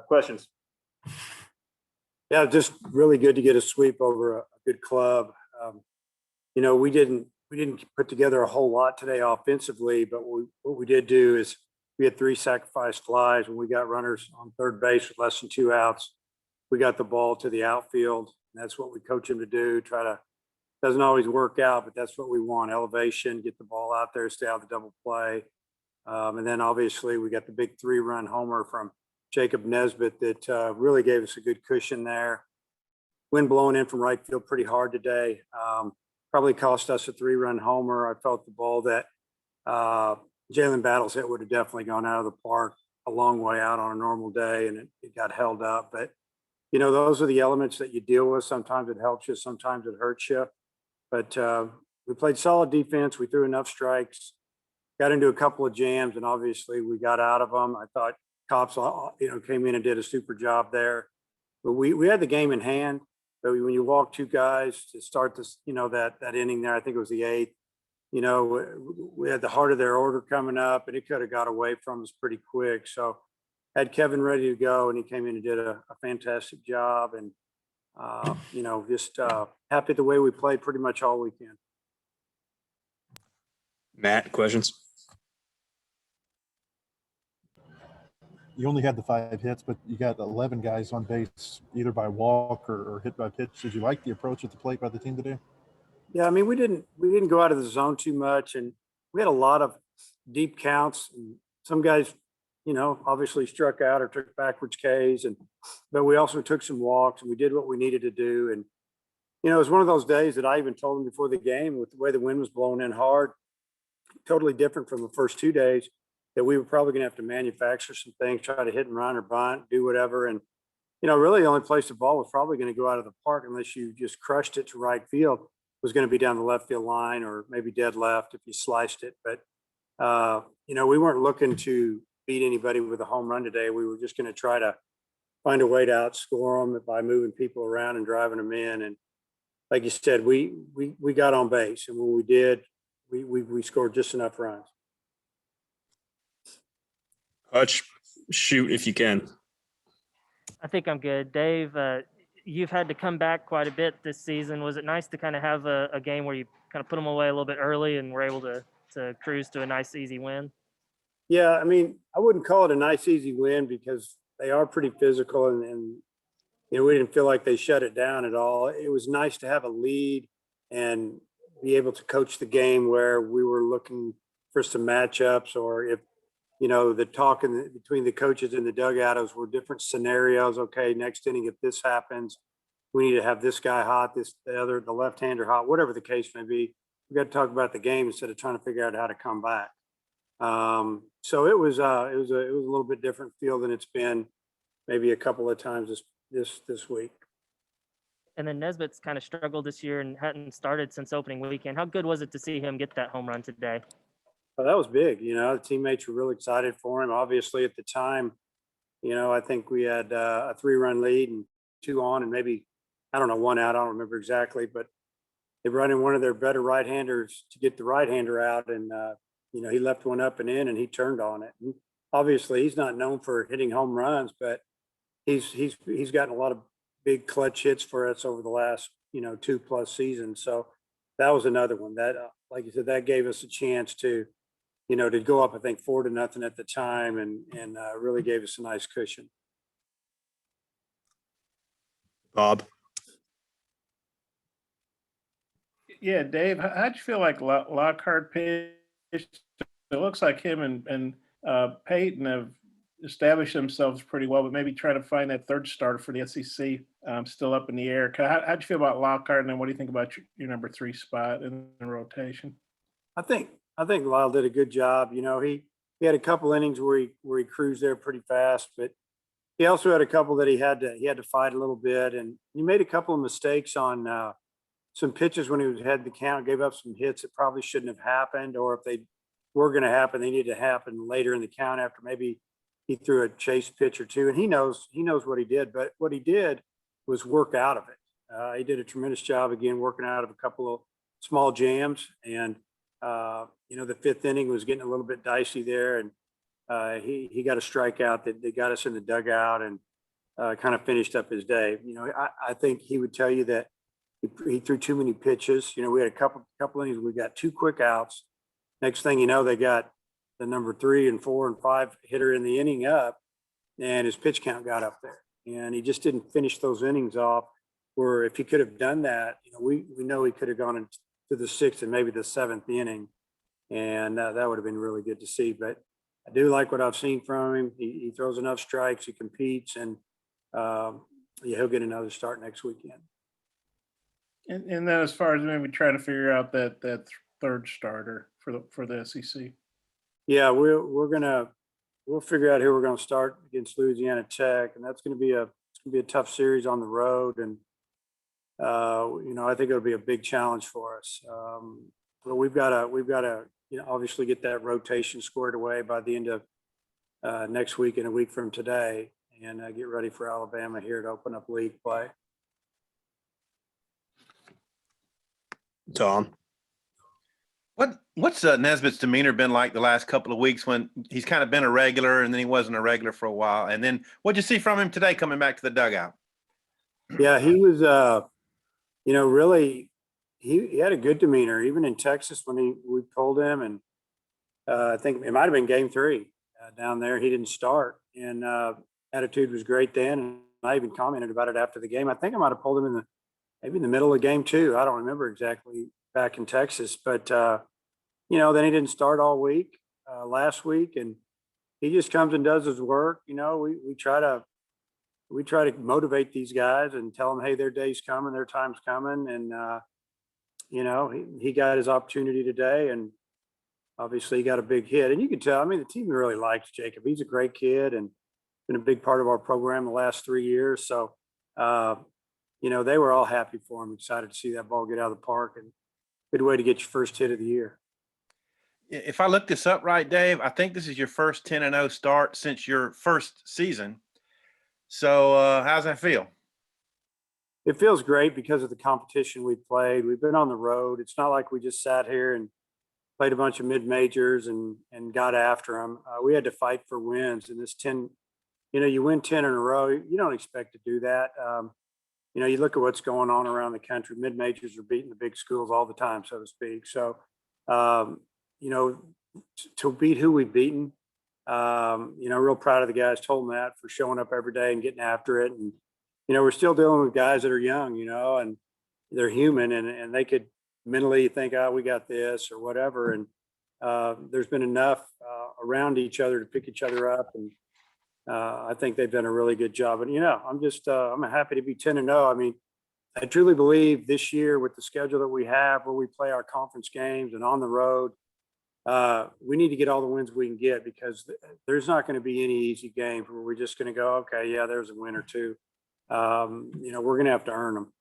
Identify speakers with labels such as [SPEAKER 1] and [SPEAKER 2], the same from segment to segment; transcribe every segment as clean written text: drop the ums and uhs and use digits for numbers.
[SPEAKER 1] Questions?
[SPEAKER 2] Yeah, just really good to get a sweep over a good club. Um, we didn't put together a whole lot today offensively, but what we did do is we had 3 sacrifice flies when we got runners on third base with less than 2 outs. We got the ball to the outfield. And that's what we coach them to do. Doesn't always work out, but that's what we want: elevation, get the ball out there, stay out of the double play. And then obviously we got the big 3-run homer from Jacob Nesbitt that really gave us a good cushion there. Wind blowing in from right field pretty hard today. Probably cost us a 3-run homer. I felt the ball that Jalen Battles hit would have definitely gone out of the park a long way out on a normal day, and it got held up. But, those are the elements that you deal with. Sometimes it helps you, sometimes it hurts you. But we played solid defense. We threw enough strikes, got into a couple of jams, and obviously we got out of them. I thought Cops, came in and did a super job there. But we had the game in hand. But when you walk 2 guys to start this, that inning there, I think it was the 8th. We had the heart of their order coming up, and it could have got away from us pretty quick. So had Kevin ready to go, and he came in and did a fantastic job. And just happy the way we played pretty much all weekend.
[SPEAKER 1] Matt, questions?
[SPEAKER 3] You only had the 5 hits, but you got 11 guys on base, either by walk or hit by pitch. Did you like the approach at the plate by the team today?
[SPEAKER 2] Yeah, I mean, we didn't go out of the zone too much, and we had a lot of deep counts. And some guys, obviously struck out or took backwards Ks, but we also took some walks, and we did what we needed to do. And it was one of those days that I even told them before the game, with the way the wind was blowing in hard, totally different from the first 2 days, that we were probably going to have to manufacture some things, try to hit and run or bunt, do whatever. And, really the only place the ball was probably going to go out of the park, unless you just crushed it to right field, was going to be down the left field line or maybe dead left if you sliced it. But, we weren't looking to beat anybody with a home run today. We were just going to try to find a way to outscore them by moving people around and driving them in. And like you said, we got on base. And when we did, we scored just enough runs.
[SPEAKER 1] Hutch, shoot if you can.
[SPEAKER 4] I think I'm good. Dave, you've had to come back quite a bit this season. Was it nice to kind of have a game where you kind of put them away a little bit early and were able to cruise to a nice, easy win?
[SPEAKER 2] Yeah, I mean, I wouldn't call it a nice, easy win because they are pretty physical, and we didn't feel like they shut it down at all. It was nice to have a lead and be able to coach the game where we were looking for some matchups, or if the talk between the coaches in the dugouts were different scenarios. Okay, next inning, if this happens, we need to have this guy hot, the left-hander hot, whatever the case may be. We got to talk about the game instead of trying to figure out how to come back. So it was a little bit different feel than it's been maybe a couple of times this week.
[SPEAKER 4] And then Nesbitt's kind of struggled this year and hadn't started since opening weekend. How good was it to see him get that home run today?
[SPEAKER 2] Well, that was big. The teammates were really excited for him. Obviously, at the time, I think we had a 3-run lead and 2 on, and maybe, I don't know, 1 out. I don't remember exactly, but they brought in one of their better right-handers to get the right-hander out, and he left one up and in, and he turned on it. And obviously, he's not known for hitting home runs, but he's gotten a lot of big clutch hits for us over the last 2+ seasons. So that was another one that, like you said, that gave us a chance to go up, I think 4-0 at the time, and really gave us a nice cushion.
[SPEAKER 1] Bob.
[SPEAKER 5] Yeah, Dave, how'd you feel like Lockhart pitched? It looks like him and Peyton have established themselves pretty well, but maybe trying to find that third starter for the SEC still up in the air. How'd you feel about Lockhart, and then what do you think about your number 3 spot in the rotation? I think
[SPEAKER 2] Lyle did a good job. He had a couple innings where he cruised there pretty fast, but he also had a couple that he had to fight a little bit, and he made a couple of mistakes on some pitches when he had the count, gave up some hits that probably shouldn't have happened, or if they were going to happen, they needed to happen later in the count after maybe he threw a chase pitch or 2, and he knows what he did. But what he did was work out of it. He did a tremendous job again, working out of a couple of small jams, and the 5th inning was getting a little bit dicey there, and he got a strikeout that got us in the dugout and kind of finished up his day. You know, I think he would tell you that he threw too many pitches. You know, we had a couple innings. We got 2 quick outs. Next thing you know, they got the number 3 and 4 and 5 hitter in the inning up, and his pitch count got up there. And he just didn't finish those innings off. Where if he could have done that, you know, we know he could have gone into the 6th and maybe the 7th inning, and that would have been really good to see. But I do like what I've seen from him. He throws enough strikes, he competes, and yeah, he'll get another start next weekend.
[SPEAKER 5] And then as far as maybe trying to figure out that third starter for the SEC.
[SPEAKER 2] Yeah, we'll figure out who we're gonna start against Louisiana Tech, and that's gonna be a tough series on the road, and you know, I think it'll be a big challenge for us. But we've got to you know, obviously get that rotation squared away by the end of next week and a week from today, and get ready for Alabama here to open up league play.
[SPEAKER 1] Tom.
[SPEAKER 6] What's Nesbitt's demeanor been like the last couple of weeks when he's kind of been a regular and then he wasn't a regular for a while? And then what'd you see from him today coming back to the dugout?
[SPEAKER 2] Yeah, he was, you know, really, he had a good demeanor, even in Texas when we pulled him. And I think it might have been game 3 down there. He didn't start, and attitude was great then. And I even commented about it after the game. I think I might have pulled him maybe in the middle of game 2. I don't remember exactly back in Texas, but you know, then he didn't start all week last week, and he just comes and does his work. You know, we try to motivate these guys and tell them, hey, their day's coming, their time's coming. And, you know, he got his opportunity today, and obviously he got a big hit. And you can tell, I mean, the team really likes Jacob. He's a great kid and been a big part of our program the last 3 years. So, you know, they were all happy for him, excited to see that ball get out of the park, and good way to get your first hit of the year.
[SPEAKER 6] If I look this up right, Dave, I think this is your first 10-0 start since your first season. So how's that feel?
[SPEAKER 2] It feels great because of the competition we played. We've been on the road. It's not like we just sat here and played a bunch of mid-majors and got after them. We had to fight for wins. And this 10, you know, you win 10 in a row, you don't expect to do that. You know, you look at what's going on around the country. Mid-majors are beating the big schools all the time, so to speak. So, you know, to beat who we've beaten, you know, real proud of the guys. Told them that for showing up every day and getting after it. And, you know, we're still dealing with guys that are young, you know, and they're human, and they could mentally think, oh, we got this or whatever. And there's been enough around each other to pick each other up. And I think they've done a really good job. And, you know, I'm happy to be 10-0. I mean, I truly believe this year with the schedule that we have, where we play our conference games and on the road, we need to get all the wins we can get, because there's not going to be any easy games where we're just going to go, okay, yeah, there's a win or two. You know, we're going to have to earn them.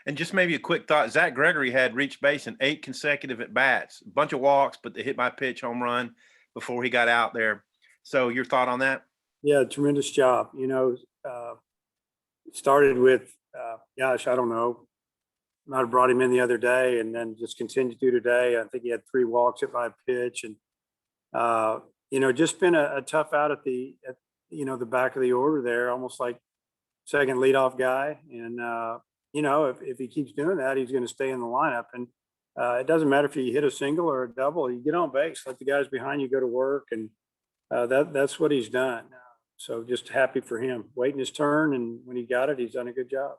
[SPEAKER 6] And just maybe a quick thought, Zach Gregory had reached base in 8 consecutive at-bats, a bunch of walks, but the hit-by-pitch home run before he got out there. So your thought on that?
[SPEAKER 2] Yeah, tremendous job. You know, started with, gosh, I don't know, might have brought him in the other day and then just continued through today. I think he had 3 walks hit by a pitch, and, you know, just been a tough out at you know, the back of the order there, almost like second leadoff guy. And, you know, if he keeps doing that, he's going to stay in the lineup. And it doesn't matter if you hit a single or a double, you get on base, let the guys behind you go to work. And that's what he's done. So just happy for him, waiting his turn. And when he got it, he's done a good job.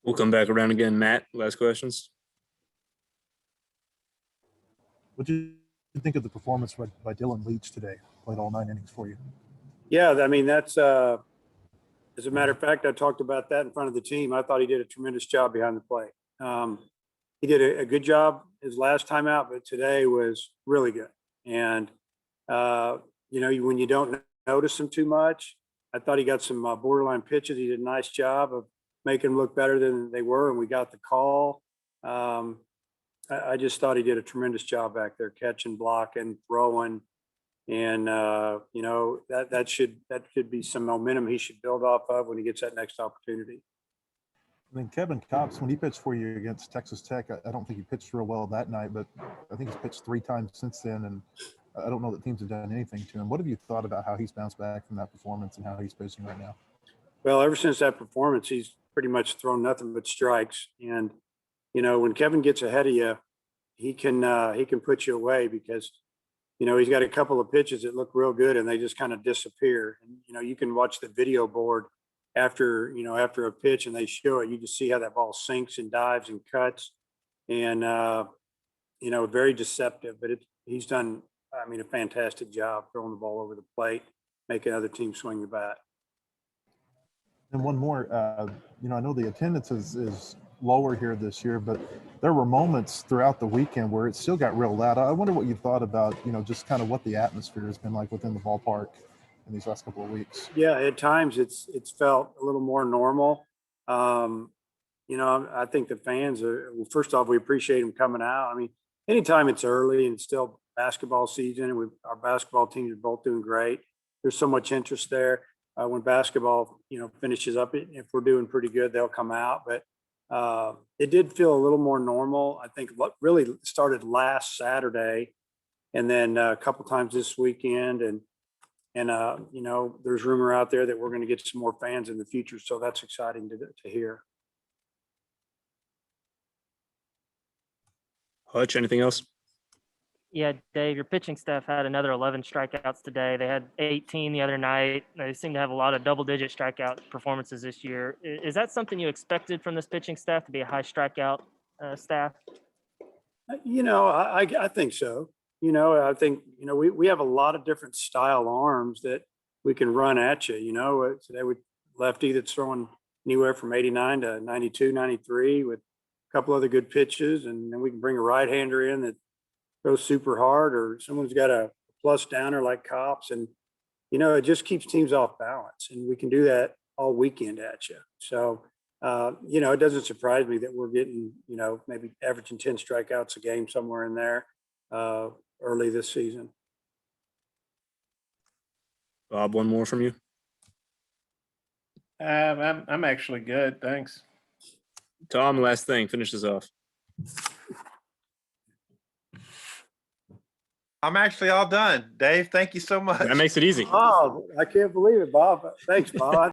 [SPEAKER 1] We'll come back around again. Matt, last questions.
[SPEAKER 3] What do you think of the performance by Dylan Leach today? Played all 9 innings for you.
[SPEAKER 2] Yeah, I mean, that's as a matter of fact, I talked about that in front of the team. I thought he did a tremendous job behind the plate. He did a good job his last time out, but today was really good. And, you know, when you don't notice him too much, I thought he got some borderline pitches. He did a nice job of making them look better than they were, and we got the call. I just thought he did a tremendous job back there, catching, blocking, throwing. And, you know, that should be some momentum he should build off of when he gets that next opportunity.
[SPEAKER 3] I mean, Kevin Cox, when he pitched for you against Texas Tech, I don't think he pitched real well that night, but I think he's pitched 3 times since then. And I don't know that teams have done anything to him. What have you thought about how he's bounced back from that performance and how he's pitching right now?
[SPEAKER 2] Well, ever since that performance, he's pretty much thrown nothing but strikes. And, when Kevin gets ahead of you, he can put you away because, he's got a couple of pitches that look real good and they just kind of disappear. And, you can watch the video board after a pitch and they show it. You just see how that ball sinks and dives and cuts. And, very deceptive, but he's done, a fantastic job throwing the ball over the plate, making other teams swing the bat.
[SPEAKER 3] And one more, I know the attendance is lower here this year, but there were moments throughout the weekend where it still got real loud. I wonder what you thought about, just kind of what the atmosphere has been like within the ballpark in these last couple of weeks.
[SPEAKER 2] Yeah, at times it's felt a little more normal. I think the fans well, first off, we appreciate them coming out. Anytime it's early and it's still basketball season, and our basketball teams are both doing great. There's so much interest there. When basketball, finishes up, if we're doing pretty good, they'll come out. But it did feel a little more normal. I think what really started last Saturday, and then a couple times this weekend, and there's rumor out there that we're going to get some more fans in the future. So that's exciting to hear.
[SPEAKER 1] Hutch, anything else?
[SPEAKER 4] Yeah, Dave, your pitching staff had another 11 strikeouts today. They had 18 the other night. They seem to have a lot of double-digit strikeout performances this year. Is that something you expected from this pitching staff, to be a high strikeout staff?
[SPEAKER 2] I think so. I think, we have a lot of different style arms that we can run at you. Today with lefty that's throwing anywhere from 89 to 92, 93 with a couple other good pitches. And then we can bring a right-hander in that throws super hard, or someone's got a plus downer like Cops. And, it just keeps teams off balance. And we can do that all weekend at you. So, it doesn't surprise me that we're getting, maybe averaging 10 strikeouts a game somewhere in there early this season.
[SPEAKER 1] Bob, one more from you.
[SPEAKER 5] I'm actually good. Thanks.
[SPEAKER 1] Tom, last thing, finish this off.
[SPEAKER 6] I'm actually all done. Dave, thank you so much.
[SPEAKER 1] That makes it easy.
[SPEAKER 2] Oh, I can't believe it, Bob. Thanks, Bob.